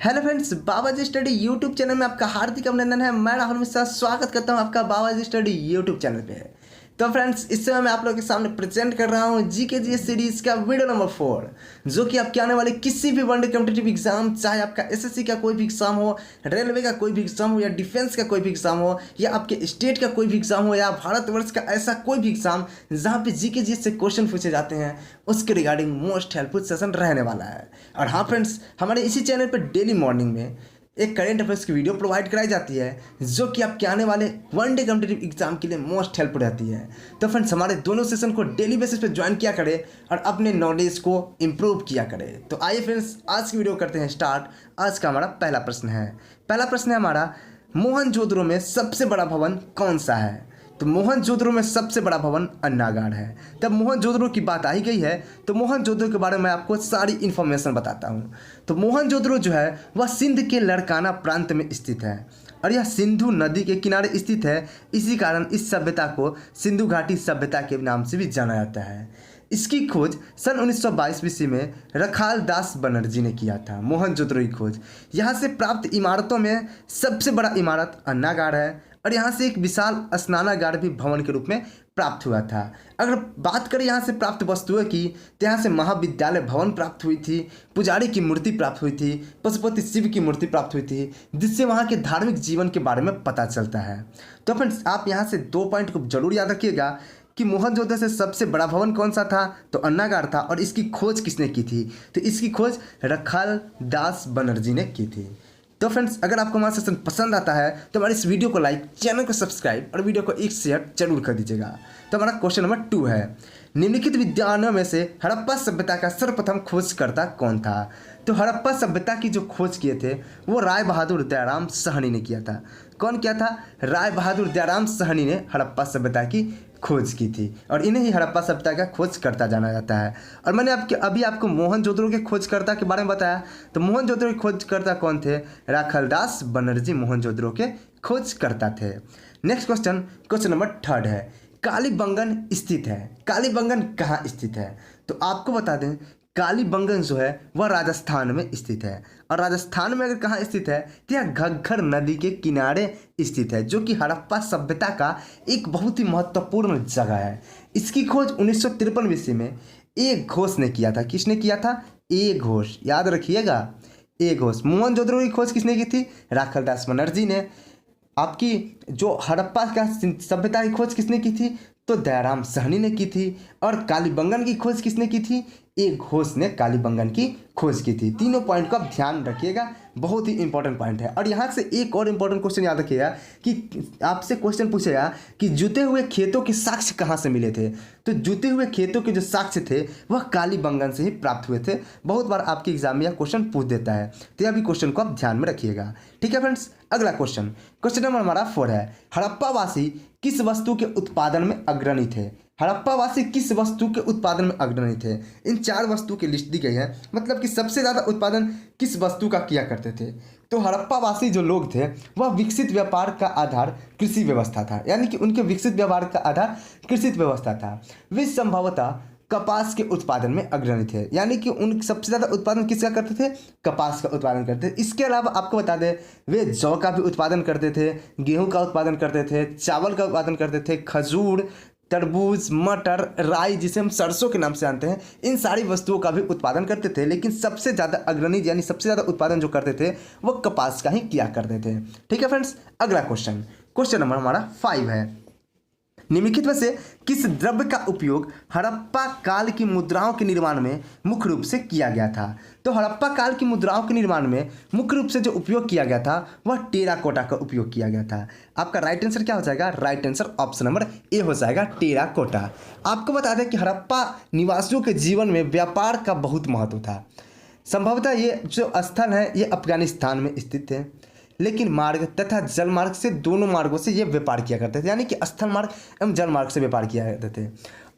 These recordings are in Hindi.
हेलो फ्रेंड्स, बाबाजी स्टडी यूट्यूब चैनल में आपका हार्दिक अभिनंदन है। मैं राहुल मिश्रा स्वागत करता हूं आपका बाबाजी स्टडी यूट्यूब चैनल पे। तो फ्रेंड्स, इस समय मैं आप लोगों के सामने प्रेजेंट कर रहा हूं जीके सीरीज का वीडियो नंबर 4, जो कि आपके आने वाले किसी भी वन डे कॉम्पिटिटिव एग्जाम, चाहे आपका एसएससी का कोई भी एग्जाम हो, रेलवे का कोई भी एग्जाम हो, या डिफेंस का कोई भी एग्जाम हो, या आपके स्टेट का कोई भी एग्जाम हो, या भारतवर्ष का ऐसा कोई भी एग्जाम जहाँ पे जीके से क्वेश्चन पूछे जाते हैं, उसके रिगार्डिंग मोस्ट हेल्पफुल सेशन रहने वाला है। और हाँ फ्रेंड्स, हमारे इसी चैनल पर डेली मॉर्निंग में एक करेंट अफेयर्स की वीडियो प्रोवाइड कराई जाती है, जो कि आपके आने वाले वन डे कॉम्पिटिटिव एग्जाम के लिए मोस्ट हेल्पफुल रहती है। तो फ्रेंड्स, हमारे दोनों सेशन को डेली बेसिस पे ज्वाइन किया करें और अपने नॉलेज को इम्प्रूव किया करें। तो आइए फ्रेंड्स, आज की वीडियो करते हैं स्टार्ट। आज का हमारा पहला प्रश्न है हमारा, मोहनजोदड़ो में सबसे बड़ा भवन कौन सा है? तो मोहनजोदड़ो में सबसे बड़ा भवन अन्नागार है। तब मोहनजोदड़ो की बात आई गई है, तो मोहनजोदड़ो के बारे में आपको सारी इन्फॉर्मेशन बताता हूँ। तो मोहनजोदड़ो जो है वह सिंध के लड़काना प्रांत में स्थित है और यह सिंधु नदी के किनारे स्थित है। इसी कारण इस सभ्यता को सिंधु घाटी सभ्यता के नाम से भी जाना जाता है। इसकी खोज सन 1922 ईस्वी में रखाल दास बनर्जी ने किया था। मोहनजोदड़ो की खोज, यहाँ से प्राप्त इमारतों में सबसे बड़ा इमारत अन्नागार है और यहाँ से एक विशाल स्नानागार भी भवन के रूप में प्राप्त हुआ था। अगर बात करें यहाँ से प्राप्त वस्तुओं की, तो यहाँ से महाविद्यालय भवन प्राप्त हुई थी, पुजारी की मूर्ति प्राप्त हुई थी, पशुपति शिव की मूर्ति प्राप्त हुई थी, जिससे वहाँ के धार्मिक जीवन के बारे में पता चलता है। तो फ्रेंड्स, आप यहाँ से 2 पॉइंट को जरूर याद रखिएगा कि मोहनजोदड़ो से सबसे बड़ा भवन कौन सा था, तो अन्नागार था। और इसकी खोज किसने की थी? तो इसकी खोज रखाल दास बनर्जी ने की थी। तो फ्रेंड्स, अगर आपको हमारा सेशन पसंद आता है तो हमारे इस वीडियो को लाइक, चैनल को सब्सक्राइब और वीडियो को एक शेयर जरूर कर दीजिएगा। तो हमारा क्वेश्चन नंबर 2 है, निम्नलिखित विद्वानों में से हड़प्पा सभ्यता का सर्वप्रथम खोजकर्ता कौन था? तो हड़प्पा सभ्यता की जो खोज किए थे वो राय बहादुर दयाराम साहनी ने किया था। कौन किया था? राय बहादुर दयाराम साहनी ने हड़प्पा सभ्यता की खोज की थी और इन्हें ही हड़प्पा सभ्यता का खोजकर्ता जाना जाता है। और मैंने अभी आपको मोहनजोदड़ो के खोजकर्ता के बारे में बताया। तो मोहनजोदड़ो के खोजकर्ता कौन थे? राखालदास बनर्जी मोहनजोदड़ो के खोजकर्ता थे। नेक्स्ट क्वेश्चन नंबर 3 है, कालीबंगन स्थित है। कालीबंगन कहाँ स्थित है? तो आपको बता दें, कालीबंगन जो है वह राजस्थान में स्थित है। और राजस्थान में अगर कहाँ स्थित है तो यह घग्गर नदी के किनारे स्थित है, जो कि हड़प्पा सभ्यता का एक बहुत ही महत्वपूर्ण जगह है। इसकी खोज 1953 ईस्वी में ए घोष ने किया था। किसने किया था? ए घोष, याद रखिएगा, ए घोष। मोहनजोदड़ो की खोज किसने की थी? राखालदास बनर्जी ने। आपकी जो हड़प्पा का सभ्यता की खोज किसने की थी? तो दयाराम साहनी ने की थी। और कालीबंगन की खोज किसने की थी? ए घोष ने कालीबंगन की खोज की थी। तीनों पॉइंट को आप ध्यान रखिएगा, बहुत ही इंपॉर्टेंट पॉइंट है। और यहाँ से एक और इंपॉर्टेंट क्वेश्चन याद रखिएगा कि आपसे क्वेश्चन पूछेगा कि जुते हुए खेतों के साक्ष्य कहाँ से मिले थे? तो जुते हुए खेतों के जो साक्ष्य थे वह कालीबंगन से ही प्राप्त हुए थे। बहुत बार आपके एग्जाम में यह क्वेश्चन पूछ देता है, तो यह भी क्वेश्चन को आप ध्यान में रखिएगा। ठीक है फ्रेंड्स, अगला क्वेश्चन नंबर हमारा 4 है, हड़प्पावासी किस वस्तु के उत्पादन में अग्रणी थे? हड़प्पावासी किस वस्तु के उत्पादन में अग्रणी थे? इन 4 वस्तु की लिस्ट दी गई है, मतलब कि सबसे ज़्यादा उत्पादन किस वस्तु का किया करते थे? तो हड़प्पावासी जो लोग थे वह विकसित व्यापार का आधार कृषि व्यवस्था था, यानी कि उनके विकसित व्यापार का आधार कृषि व्यवस्था था। वे संभवतः कपास के उत्पादन में अग्रणी थे, यानी कि उन सबसे ज़्यादा उत्पादन किसका करते थे? कपास का उत्पादन करते थे। इसके अलावा आपको बता दें, वे जौ का भी उत्पादन करते थे, गेहूं का उत्पादन करते थे, चावल का उत्पादन करते थे, खजूर, तरबूज, मटर, राई, जिसे हम सरसों के नाम से जानते हैं, इन सारी वस्तुओं का भी उत्पादन करते थे। लेकिन सबसे ज़्यादा अग्रणी यानी सबसे ज़्यादा उत्पादन जो करते थे वो कपास का ही किया करते थे। ठीक है फ्रेंड्स, अगला क्वेश्चन नंबर हमारा 5 है, निम्नलिखित में से किस द्रव्य का उपयोग हड़प्पा काल की मुद्राओं के निर्माण में मुख्य रूप से किया गया था? तो हड़प्पा काल की मुद्राओं के निर्माण में मुख्य रूप से जो उपयोग किया गया था वह टेराकोटा का उपयोग किया गया था। आपका राइट आंसर क्या हो जाएगा? Right answer option number A हो जाएगा, टेराकोटा। आपको बता दें कि हड़प्पा निवासियों के जीवन में व्यापार का बहुत महत्व था। संभवतः ये जो स्थल है ये अफगानिस्तान में स्थित है, लेकिन मार्ग तथा जल मार्ग से, दोनों मार्गों से ये व्यापार किया करते थे, यानी कि स्थल मार्ग एवं जल मार्ग से व्यापार किया करते थे।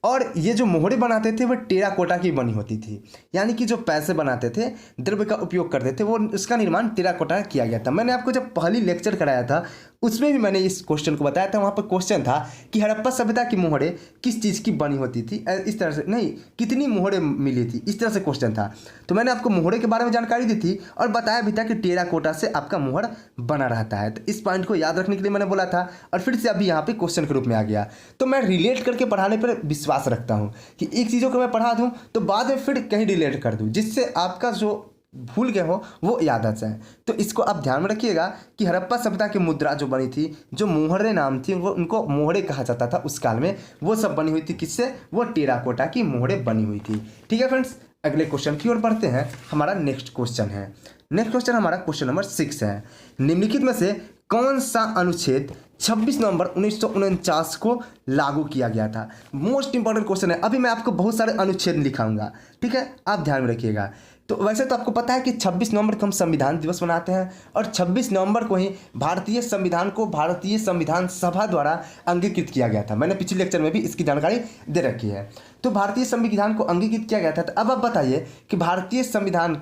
और ये जो मोहरे बनाते थे वह टेराकोटा की बनी होती थी, यानी कि जो पैसे बनाते थे, द्रव्य का उपयोग करते थे, वो उसका निर्माण टेराकोटा किया गया था। मैंने आपको जब पहली लेक्चर कराया था उसमें भी मैंने इस क्वेश्चन को बताया था। वहाँ पर क्वेश्चन था कि हड़प्पा सभ्यता की मोहरें किस चीज़ की बनी होती थी, इस तरह से नहीं, कितनी मोहरें मिली थी, इस तरह से क्वेश्चन था। तो मैंने आपको मोहरे के बारे में जानकारी दी थी और बताया भी था कि टेराकोटा से आपका मोहर बना रहता है। तो इस पॉइंट को याद रखने के लिए मैंने बोला था और फिर से अभी यहाँ पे क्वेश्चन के रूप में आ गया। तो मैं रिलेट करके पढ़ाने पर विश्वास रखता हूँ कि एक चीज़ों को मैं पढ़ा दूँ तो बाद में फिर कहीं रिलेट कर दूँ, जिससे आपका जो भूल गए हो वो याद आ जाए। तो इसको आप ध्यान में रखिएगा कि हड़प्पा सभ्यता की मुद्रा जो बनी थी, जो मोहरे नाम थी, वो उनको मोहरे कहा जाता था उस काल में। वो सब बनी हुई थी किससे? वो टेराकोटा की मोहरे बनी हुई थी। ठीक है फ्रेंड्स, अगले क्वेश्चन की ओर बढ़ते हैं। हमारा नेक्स्ट क्वेश्चन है, नेक्स्ट क्वेश्चन हमारा क्वेश्चन नंबर 6 है। निम्नलिखित में से कौन सा अनुच्छेद 26 नवंबर 1949 को लागू किया गया था? मोस्ट इंपॉर्टेंट क्वेश्चन है। अभी मैं आपको बहुत सारे अनुच्छेद लिखाऊंगा, ठीक है, आप ध्यान में रखिएगा। तो वैसे तो आपको पता है कि 26 नवंबर को हम संविधान दिवस मनाते हैं और 26 नवंबर को ही भारतीय संविधान को भारतीय संविधान सभा द्वारा अंगीकृत किया गया था। मैंने पिछले लेक्चर में भी इसकी जानकारी दे रखी है। तो भारतीय संविधान को अंगीकृत किया गया था। तो अब आप बताइए कि भारतीय संविधान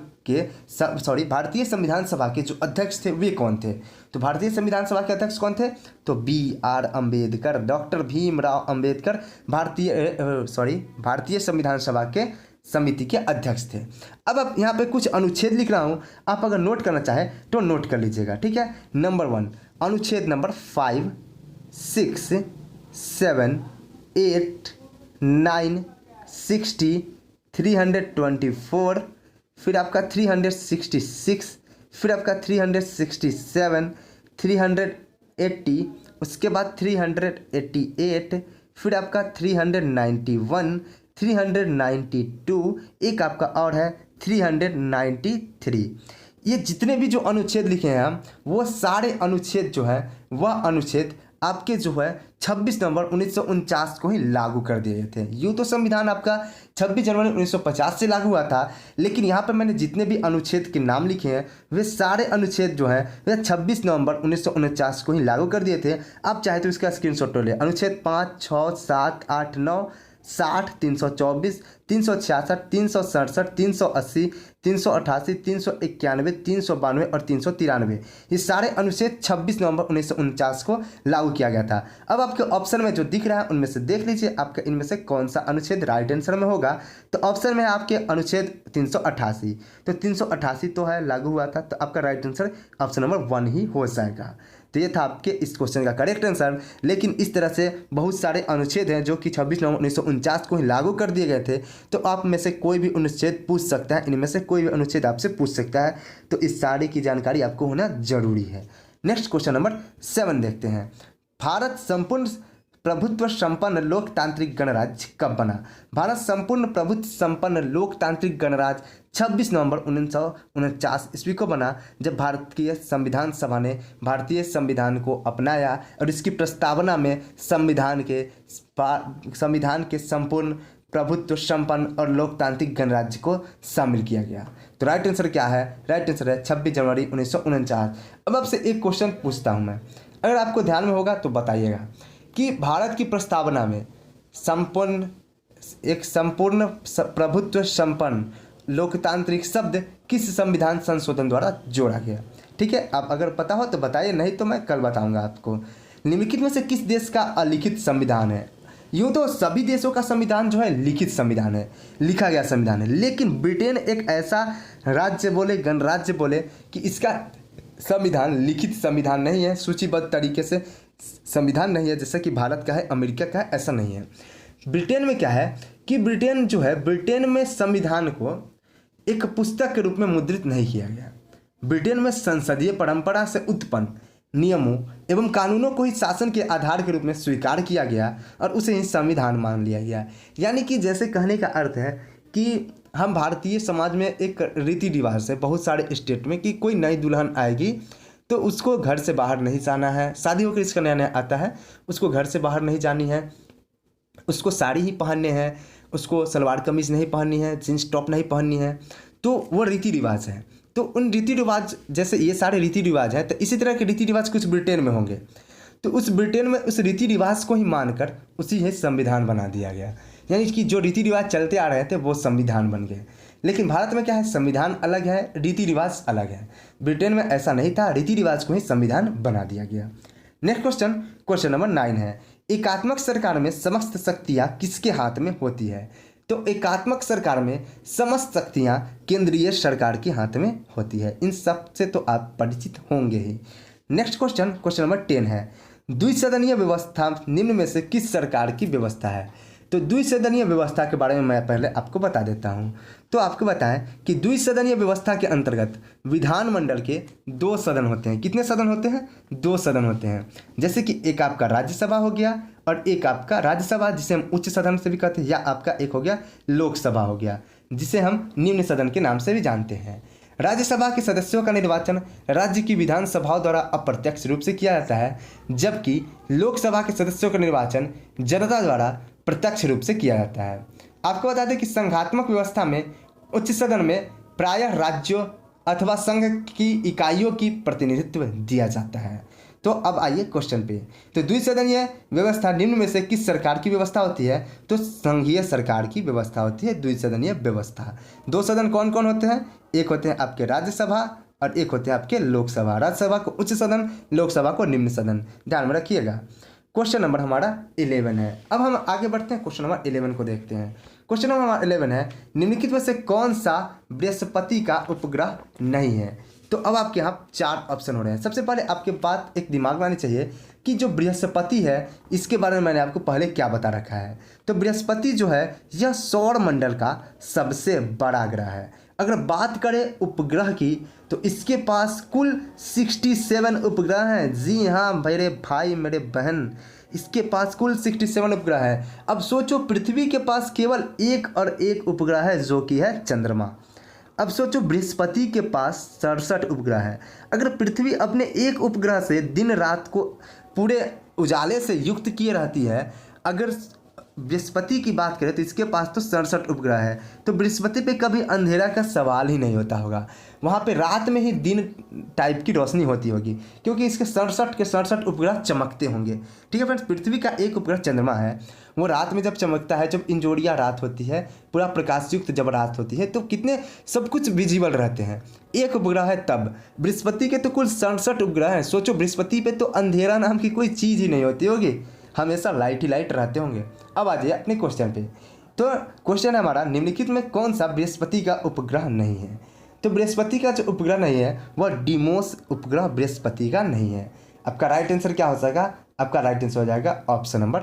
सभा के जो अध्यक्ष थे वे कौन थे? तो भारतीय संविधान सभा के अध्यक्ष कौन थे? तो BR अम्बेडकर, डॉक्टर भीमराव अम्बेडकर भारतीय संविधान सभा के समिति के अध्यक्ष थे। अब आप यहाँ पे कुछ अनुच्छेद लिख रहा हूँ, आप अगर नोट करना चाहें तो नोट कर लीजिएगा, ठीक है। नंबर 1 अनुच्छेद नंबर 5, 6, 7, 8, 9, 60, 324, फिर आपका 366, फिर आपका 367, 380, उसके बाद 388, फिर आपका 391, 392, एक आपका और है 393। ये जितने भी जो अनुच्छेद लिखे हैं हम, वो सारे अनुच्छेद जो है वह अनुच्छेद आपके जो है 26 नवंबर 1949 को ही लागू कर दिए गए थे। यूँ तो संविधान आपका 26 जनवरी 1950 से लागू हुआ था, लेकिन यहाँ पर मैंने जितने भी अनुच्छेद के नाम लिखे हैं वे सारे अनुच्छेद जो हैं वे 26 नवंबर 1949 को ही लागू कर दिए थे। आप चाहे तो इसका स्क्रीनशॉट ले। अनुच्छेद 5, 6, 7, 8, 9, 60, 324, 366, 367, 380, 388, 391, 392 और 393, ये सारे अनुच्छेद 26 नवंबर 1949 को लागू किया गया था। अब आपके ऑप्शन में जो दिख रहा है उनमें से देख लीजिए आपका इनमें से कौन सा अनुच्छेद राइट आंसर में होगा। तो ऑप्शन में है आपके अनुच्छेद 388, तो 388 तो है लागू हुआ था, तो आपका राइट आंसर ऑप्शन नंबर 1 ही हो जाएगा। तो ये था आपके इस क्वेश्चन का करेक्ट आंसर। लेकिन इस तरह से बहुत सारे अनुच्छेद हैं जो कि 26 नवंबर 1949 को ही लागू कर दिए गए थे। तो आप में से कोई भी अनुच्छेद पूछ सकता है, इनमें से कोई भी अनुच्छेद आपसे पूछ सकता है। तो इस सारी की जानकारी आपको होना जरूरी है। नेक्स्ट क्वेश्चन नंबर 7 देखते हैं। भारत संपूर्ण प्रभुत्व संपन्न लोकतांत्रिक गणराज्य कब बना? भारत संपूर्ण प्रभुत्व संपन्न लोकतांत्रिक गणराज्य 26 नवंबर 1949 ईस्वी को बना, जब भारतीय संविधान सभा ने भारतीय संविधान को अपनाया और इसकी प्रस्तावना में संविधान के संपूर्ण प्रभुत्व संपन्न और लोकतांत्रिक गणराज्य को शामिल किया गया। तो राइट आंसर क्या है? राइट आंसर है 26 जनवरी 1949। अब आपसे एक क्वेश्चन पूछता हूँ मैं, अगर आपको ध्यान में होगा तो बताइएगा कि भारत की प्रस्तावना में संपूर्ण प्रभुत्व संपन्न लोकतांत्रिक शब्द किस संविधान संशोधन द्वारा जोड़ा गया? ठीक है, आप अगर पता हो तो बताइए, नहीं तो मैं कल बताऊंगा आपको। निम्नलिखित में से किस देश का अलिखित संविधान है? यूँ तो सभी देशों का संविधान जो है लिखित संविधान है, लिखा गया संविधान है, लेकिन ब्रिटेन एक ऐसा राज्य बोले, गणराज्य बोले कि इसका संविधान लिखित संविधान नहीं है, सूचीबद्ध तरीके से संविधान नहीं है, जैसा कि भारत का है, अमेरिका का है, ऐसा नहीं है। ब्रिटेन में क्या है कि ब्रिटेन जो है, ब्रिटेन में संविधान को एक पुस्तक के रूप में मुद्रित नहीं किया गया। ब्रिटेन में संसदीय परंपरा से उत्पन्न नियमों एवं कानूनों को ही शासन के आधार के रूप में स्वीकार किया गया और उसे ही संविधान मान लिया गया। यानी कि जैसे कहने का अर्थ है कि हम भारतीय समाज में एक रीति रिवाज है बहुत सारे स्टेट में कि कोई नई दुल्हन आएगी तो उसको घर से बाहर नहीं जाना है, शादी होकर इसका नया नया आता है, उसको घर से बाहर नहीं जानी है, उसको साड़ी ही पहनने हैं, उसको सलवार कमीज नहीं पहननी है, जींस टॉप नहीं पहननी है। तो वो रीति रिवाज है। तो उन रीति रिवाज, जैसे ये सारे रीति रिवाज हैं, तो इसी तरह के रीति रिवाज कुछ ब्रिटेन में होंगे। तो उस ब्रिटेन में उस रीति रिवाज को ही मानकर उसी ही संविधान बना दिया गया। यानी कि जो रीति रिवाज चलते आ रहे थे वो संविधान बन गए। लेकिन भारत में क्या है, संविधान अलग है, रीति रिवाज अलग है। ब्रिटेन में ऐसा नहीं था, रीति रिवाज को ही संविधान बना दिया गया। नेक्स्ट क्वेश्चन, क्वेश्चन नंबर 9 है, एकात्मक सरकार में समस्त शक्तियाँ किसके हाथ में होती है? तो एकात्मक सरकार में समस्त शक्तियाँ केंद्रीय सरकार के हाथ में होती है। इन सब से तो आप परिचित होंगे ही। नेक्स्ट क्वेश्चन, क्वेश्चन नंबर 10 है, द्विसदनीय व्यवस्था निम्न में से किस सरकार की व्यवस्था है? तो द्विसदनीय व्यवस्था के बारे में मैं पहले आपको बता देता हूँ। तो आपको बताएं कि द्विसदनीय व्यवस्था के अंतर्गत विधानमंडल के 2 सदन होते हैं। कितने सदन होते हैं? 2 सदन होते हैं। जैसे कि एक आपका राज्यसभा हो गया और एक आपका राज्यसभा जिसे हम उच्च सदन से भी कहते हैं, या आपका एक हो गया लोकसभा हो गया जिसे हम निम्न सदन के नाम से भी जानते हैं। राज्यसभा के सदस्यों का निर्वाचन राज्य की विधानसभाओं द्वारा अप्रत्यक्ष रूप से किया जाता है, जबकि लोकसभा के सदस्यों का निर्वाचन जनता द्वारा प्रत्यक्ष रूप से किया जाता है। आपको बता दें कि संघात्मक व्यवस्था में उच्च सदन में प्रायः राज्यों अथवा संघ की इकाइयों की प्रतिनिधित्व दिया जाता है। तो अब आइए क्वेश्चन पे। तो द्विसदनीय व्यवस्था निम्न में से किस सरकार की व्यवस्था होती है? तो संघीय सरकार की व्यवस्था होती है द्विसदनीय व्यवस्था। 2 सदन कौन कौन होते हैं? एक होते हैं आपके राज्यसभा और एक होते हैं आपके लोकसभा। राज्यसभा को उच्च सदन, लोकसभा को निम्न सदन, ध्यान में रखिएगा। क्वेश्चन नंबर हमारा 11 है। अब हम आगे बढ़ते हैं, क्वेश्चन नंबर 11 को देखते हैं। क्वेश्चन नंबर हमारा 11 है, निम्नलिखित में से कौन सा बृहस्पति का उपग्रह नहीं है? तो अब आपके यहाँ 4 ऑप्शन हो रहे हैं। सबसे पहले आपके बात एक दिमाग में आनी चाहिए कि जो बृहस्पति है इसके बारे में मैंने आपको पहले क्या बता रखा है। तो बृहस्पति जो है यह सौर मंडल का सबसे बड़ा ग्रह है। अगर बात करें उपग्रह की तो इसके पास कुल 67 उपग्रह हैं। जी हाँ मेरे भाई मेरे बहन, इसके पास कुल 67 उपग्रह है। अब सोचो पृथ्वी के पास केवल एक और एक उपग्रह है जो कि है चंद्रमा। अब सोचो बृहस्पति के पास 67 उपग्रह है। अगर पृथ्वी अपने एक उपग्रह से दिन रात को पूरे उजाले से युक्त किए रहती है, अगर बृहस्पति की बात करें तो इसके पास तो 67 उपग्रह है। तो बृहस्पति पे कभी अंधेरा का सवाल ही नहीं होता होगा। वहाँ पे रात में ही दिन टाइप की रोशनी होती होगी, क्योंकि इसके 67 के 67 उपग्रह चमकते होंगे। ठीक है फ्रेंड्स, पृथ्वी का एक उपग्रह चंद्रमा है, वो रात में जब चमकता है, जब इंजोरिया रात होती है, पूरा प्रकाशयुक्त जब रात होती है, तो कितने सब कुछ विजिबल रहते हैं। एक उपग्रह है तब। बृहस्पति के तो कुल 67 उपग्रह हैं। सोचो बृहस्पति पे तो अंधेरा नाम की कोई चीज़ ही नहीं होती होगी, हमेशा लाइट ही लाइट रहते होंगे। अब आ जाइए अपने क्वेश्चन पे। तो क्वेश्चन है हमारा, निम्नलिखित में कौन सा बृहस्पति का उपग्रह नहीं है? तो बृहस्पति का जो उपग्रह नहीं है वह डिमोस उपग्रह बृहस्पति का नहीं है। आपका राइट आंसर क्या हो जाएगा? आपका राइट आंसर हो जाएगा ऑप्शन नंबर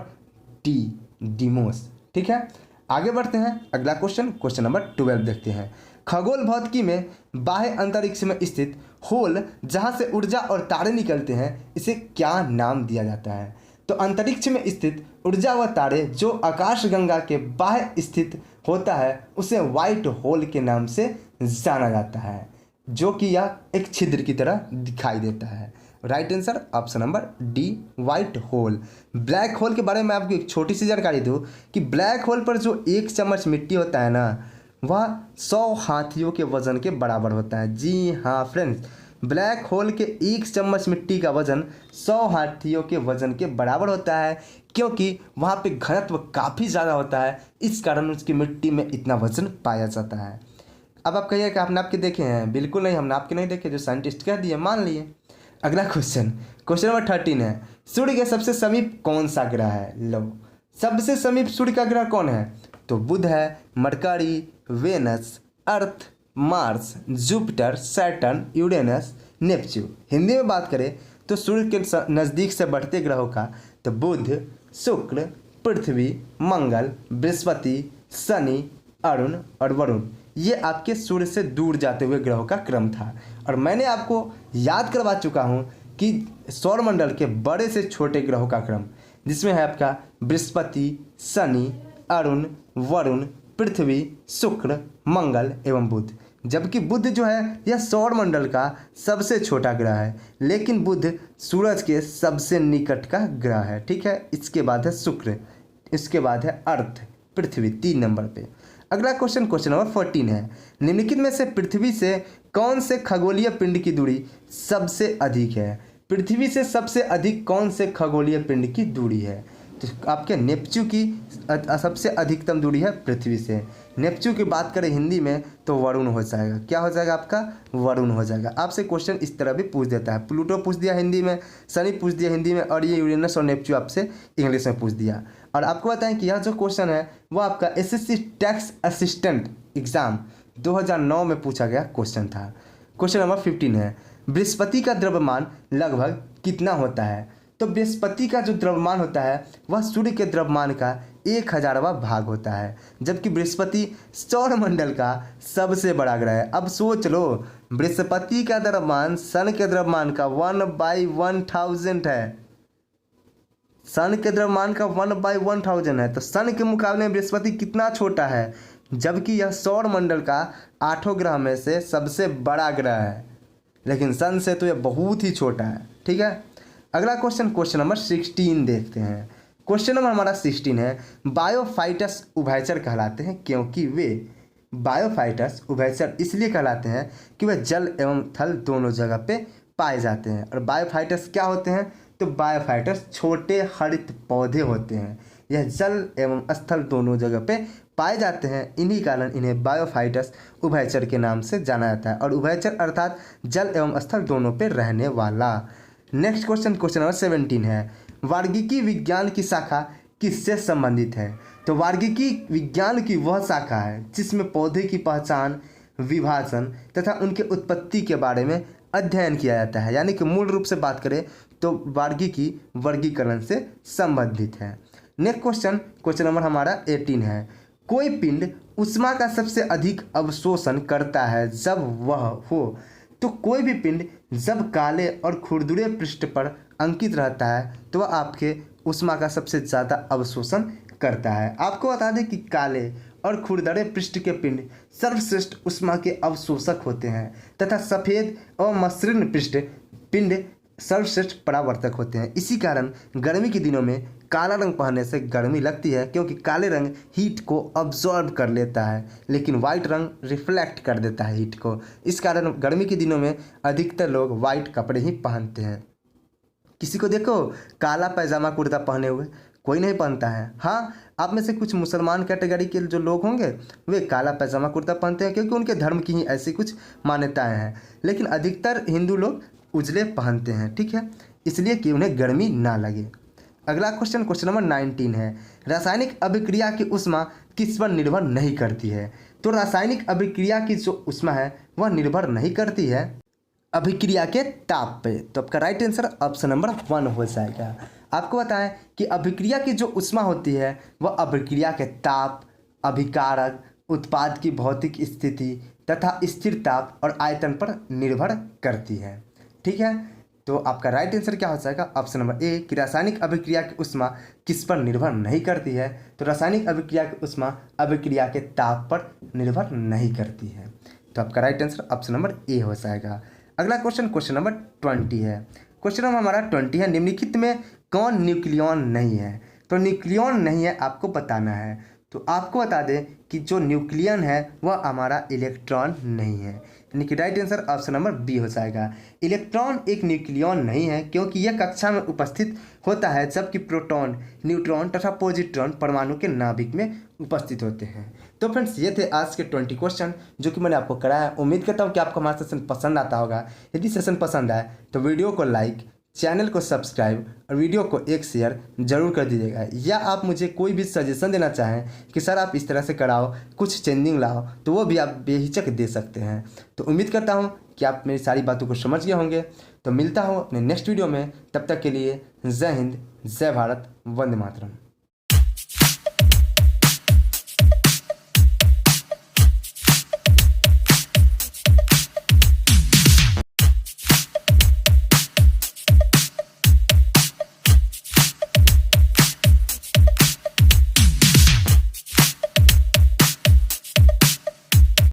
डी, डिमोस। ठीक है, आगे बढ़ते हैं। अगला क्वेश्चन, क्वेश्चन नंबर 12 देखते हैं। खगोल भौतिकी में बाह्य अंतरिक्ष में स्थित होल जहाँ से ऊर्जा और तारे निकलते हैं, इसे क्या नाम दिया जाता है? तो अंतरिक्ष में स्थित ऊर्जा व तारे जो आकाशगंगा के बाह्य स्थित होता है उसे व्हाइट होल के नाम से जाना जाता है, जो कि यह एक छिद्र की तरह दिखाई देता है। Right answer option number D, white hole. Black hole के बारे में आपको एक छोटी सी जानकारी दूँ कि ब्लैक होल पर जो 1 चम्मच मिट्टी होता है ना, वह 100 हाथियों के वजन के बराबर होता है। जी हाँ फ्रेंड्स, ब्लैक होल के 1 चम्मच मिट्टी का वजन 100 हाथियों के वजन के बराबर होता है, क्योंकि वहाँ पे घनत्व काफ़ी ज़्यादा होता है, इस कारण उसकी मिट्टी में इतना वजन पाया जाता है। अब आप कहिए कि आप नाप के देखे हैं? बिल्कुल नहीं, हम नाप के नहीं देखे, जो साइंटिस्ट कह दिए मान लिए। अगला क्वेश्चन, क्वेश्चन नंबर 13 है। सूर्य के सबसे समीप कौन सा ग्रह है? लो, सबसे समीप सूर्य का ग्रह कौन है? तो बुध है, Mercury, Venus, Earth, Mars, Jupiter, Saturn, Uranus, Neptune. Hindi में बात करें तो सूर्य के नज़दीक से बढ़ते ग्रहों का तो बुध, शुक्र, पृथ्वी, मंगल, बृहस्पति, शनि, अरुण और वरुण, ये आपके सूर्य से दूर जाते हुए ग्रहों का क्रम था। और मैंने आपको याद करवा चुका हूँ कि सौरमंडल के बड़े से छोटे ग्रहों का क्रम, जिसमें है आपका बृहस्पति, शनि, अरुण, वरुण, पृथ्वी, शुक्र, मंगल एवं बुध। जबकि बुध जो है यह सौरमंडल का सबसे छोटा ग्रह है, लेकिन बुध सूरज के सबसे निकट का ग्रह है। ठीक है, इसके बाद है शुक्र, इसके बाद है अर्थ, पृथ्वी 3 नंबर पे। अगला क्वेश्चन, क्वेश्चन नंबर 14 है। निम्नलिखित में से पृथ्वी से कौन से खगोलीय पिंड की दूरी सबसे अधिक है? पृथ्वी से सबसे अधिक कौन से खगोलीय पिंड की दूरी है? तो आपके नेपच्यू की सबसे अधिकतम दूरी है पृथ्वी से। नेपच्यू की बात करें हिंदी में तो वरुण हो जाएगा। क्या हो जाएगा आपका? वरुण हो जाएगा। आपसे क्वेश्चन इस तरह भी पूछ देता है। प्लूटो पूछ दिया हिंदी में, शनि पूछ दिया हिंदी में, और ये यूरेनस और नेपच्यू आपसे इंग्लिश में पूछ दिया। और आपको बताएं कि यह जो क्वेश्चन है वो आपका एसएससी टैक्स असिस्टेंट एग्जाम 2009 में पूछा गया क्वेश्चन था। क्वेश्चन नंबर 15 है, बृहस्पति का द्रव्यमान लगभग कितना होता है? तो बृहस्पति का जो द्रव्यमान होता है वह सूर्य के द्रव्यमान का 1000वां भाग होता है, जबकि बृहस्पति सौरमंडल का सबसे बड़ा ग्रह है। अब सोच लो, बृहस्पति का द्रव्यमान सन के द्रव्यमान का 1/1000 है। सन के द्रव्यमान का 1/1000 है, तो सन के मुकाबले में बृहस्पति कितना छोटा है, जबकि यह सौरमंडल का 8 ग्रह में से सबसे बड़ा ग्रह है, लेकिन सन से तो यह बहुत ही छोटा है। ठीक है, अगला क्वेश्चन नंबर 16 देखते हैं। क्वेश्चन नंबर हमारा 16 है, बायोफाइटस उभयचर कहलाते हैं क्योंकि वे बायोफाइटस उभयचर इसलिए कहलाते हैं कि वे जल एवं थल दोनों जगह पे पाए जाते हैं। और बायोफाइटस क्या होते हैं? तो बायोफाइटस छोटे हरित पौधे होते हैं। यह जल एवं स्थल दोनों जगह पे पाए जाते हैं, इन्हीं कारण इन्हें बायोफाइटस उभयचर के नाम से जाना जाता है। और उभयचर अर्थात जल एवं स्थल दोनों पे रहने वाला। नेक्स्ट क्वेश्चन नंबर 17 है, वार्गिकी विज्ञान की शाखा किससे संबंधित है? तो वार्गिकी विज्ञान की वह शाखा है जिसमें पौधे की पहचान, विभाजन तथा उनके उत्पत्ति के बारे में अध्ययन किया जाता है। यानी कि मूल रूप से बात करें तो वार्गिकी वर्गीकरण से संबंधित है। नेक्स्ट क्वेश्चन नंबर हमारा 18 है, कोई पिंड ऊष्मा का सबसे अधिक अवशोषण करता है जब वह हो? तो कोई भी पिंड जब काले और खुरदुरे पृष्ठ पर अंकित रहता है तो वह आपके ऊष्मा का सबसे ज़्यादा अवशोषण करता है। आपको बता दें कि काले और खुरदरे पृष्ठ के पिंड सर्वश्रेष्ठ ऊष्मा के अवशोषक होते हैं तथा सफ़ेद और मसृण पृष्ठ पिंड सर्वश्रेष्ठ परावर्तक होते हैं। इसी कारण गर्मी के दिनों में काला रंग पहनने से गर्मी लगती है, क्योंकि काले रंग हीट को अब्जॉर्ब कर लेता है, लेकिन वाइट रंग रिफ्लेक्ट कर देता है हीट को। इस कारण गर्मी के दिनों में अधिकतर लोग वाइट कपड़े ही पहनते हैं। किसी को देखो काला पैजामा कुर्ता पहने हुए, कोई नहीं पहनता है। हाँ, आप में से कुछ मुसलमान कैटेगरी के जो लोग होंगे वे काला पैजामा कुर्ता पहनते हैं, क्योंकि उनके धर्म की ही ऐसी कुछ मान्यताएं हैं। लेकिन अधिकतर हिंदू लोग उजले पहनते हैं, ठीक है, इसलिए कि उन्हें गर्मी ना लगे। अगला क्वेश्चन नंबर 19 है, रासायनिक अभिक्रिया की ऊष्मा किस पर निर्भर नहीं करती है? तो रासायनिक अभिक्रिया की जो ऊष्मा है वह निर्भर नहीं करती है अभिक्रिया के ताप पे। तो आपका राइट आंसर ऑप्शन नंबर 1 हो जाएगा। आपको बताएं कि अभिक्रिया की जो ऊष्मा होती है वह अभिक्रिया के ताप, अभिकारक, उत्पाद की भौतिक स्थिति तथा स्थिर ताप और आयतन पर निर्भर करती है। ठीक है, तो आपका राइट आंसर क्या हो जाएगा? ऑप्शन नंबर ए कि रासायनिक अभिक्रिया की ऊष्मा किस पर निर्भर नहीं करती है? तो रासायनिक अभिक्रिया की ऊष्मा अभिक्रिया के ताप पर निर्भर नहीं करती है। तो आपका right answer option number A हो जाएगा। अगला क्वेश्चन नंबर 20 है। क्वेश्चन नंबर हमारा 20 है, निम्नलिखित में कौन न्यूक्लियॉन नहीं है? तो न्यूक्लियॉन नहीं है आपको बताना है। तो आपको बता दें कि जो न्यूक्लियन है वह हमारा इलेक्ट्रॉन नहीं है, यानी कि right answer option number B हो जाएगा। इलेक्ट्रॉन एक न्यूक्लियन नहीं है, क्योंकि यह कक्षा में उपस्थित होता है जबकि प्रोटॉन, न्यूट्रॉन तथा पॉजिट्रॉन परमाणु के नाभिक में उपस्थित होते हैं। तो फ्रेंड्स, ये थे आज के 20 क्वेश्चन जो कि मैंने आपको कराया। उम्मीद करता हूँ कि आपको हमारा सेशन पसंद आता होगा। यदि सेशन पसंद आए तो वीडियो को लाइक, चैनल को सब्सक्राइब और वीडियो को एक शेयर जरूर कर दीजिएगा। या आप मुझे कोई भी सजेशन देना चाहें कि सर आप इस तरह से कराओ, कुछ चेंजिंग लाओ, तो वो भी आप बेहिचक दे सकते हैं। तो उम्मीद करता हूँ कि आप मेरी सारी बातों को समझ गए होंगे। तो मिलता हूँ अपने नेक्स्ट वीडियो में, तब तक के लिए जय हिंद, जय भारत, वंदे मातरम।